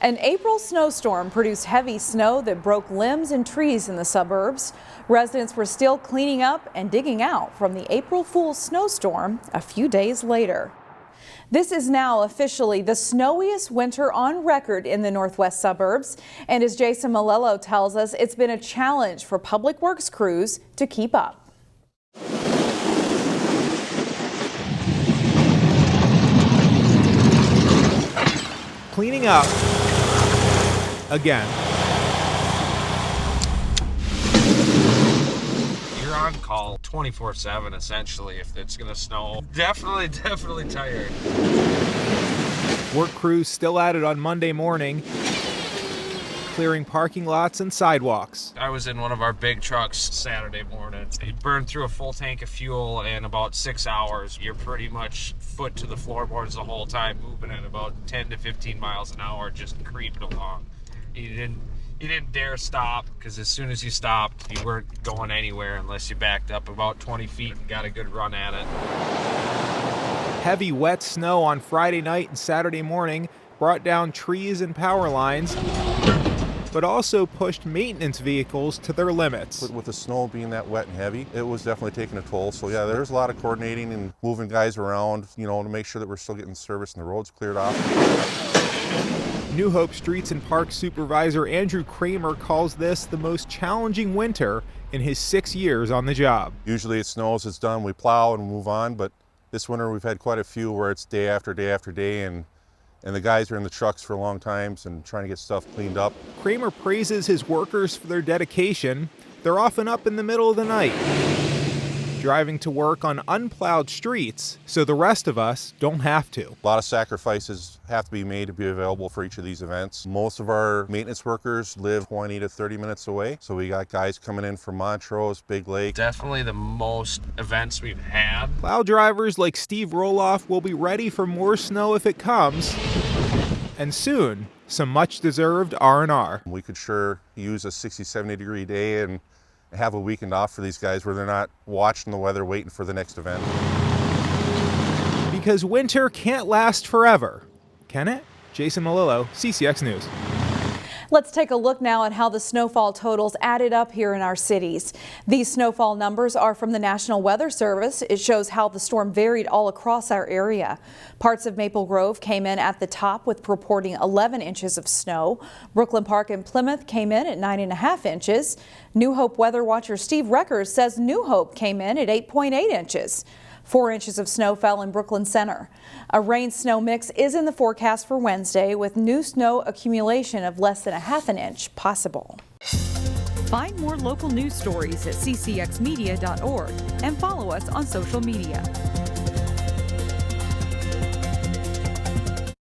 An April snowstorm produced heavy snow that broke limbs and trees in the suburbs. Residents were still cleaning up and digging out from the April Fool's snowstorm a few days later. This is now officially the snowiest winter on record in the northwest suburbs. And as Jason Malello tells us, it's been a challenge for public works crews to keep up. Cleaning up again. You're on call 24/7 essentially if it's gonna snow. Definitely tired. Work crews still at it on Monday morning, clearing parking lots and sidewalks. I was in one of our big trucks Saturday morning. It burned through a full tank of fuel in about 6 hours. You're pretty much foot to the floorboards the whole time, moving at about 10 to 15 miles an hour, just creeping along. You didn't dare stop, because as soon as you stopped, you weren't going anywhere unless you backed up about 20 feet and got a good run at it. Heavy wet snow on Friday night and Saturday morning brought down trees and power lines, but also pushed maintenance vehicles to their limits. With the snow being that wet and heavy, it was definitely taking a toll. So yeah, there's a lot of coordinating and moving guys around, to make sure that we're still getting service and the roads cleared off. New Hope Streets and Parks Supervisor Andrew Kramer calls this the most challenging winter in his 6 years on the job. Usually it snows, it's done, we plow and move on, but this winter we've had quite a few where it's day after day after day, and the guys are in the trucks for long times and trying to get stuff cleaned up. Kramer praises his workers for their dedication. They're often up in the middle of the night, driving to work on unplowed streets so the rest of us don't have to. A lot of sacrifices have to be made to be available for each of these events. Most of our maintenance workers live 20 to 30 minutes away, so we got guys coming in from Montrose, Big Lake. Definitely the most events we've had. Plow drivers like Steve Roloff will be ready for more snow if it comes, and soon some much-deserved R&R. We could sure use a 60, 70 degree day and have a weekend off for these guys where they're not watching the weather waiting for the next event. Because winter can't last forever, can it? Jason Malillo, CCX News. Let's take a look now at how the snowfall totals added up here in our cities. These snowfall numbers are from the National Weather Service. It shows how the storm varied all across our area. Parts of Maple Grove came in at the top with reporting 11 inches of snow. Brooklyn Park and Plymouth came in at 9.5 inches. New Hope weather watcher Steve Reckers says New Hope came in at 8.8 inches. 4 inches of snow fell in Brooklyn Center. A rain-snow mix is in the forecast for Wednesday, with new snow accumulation of less than ½ an inch possible. Find more local news stories at ccxmedia.org and follow us on social media.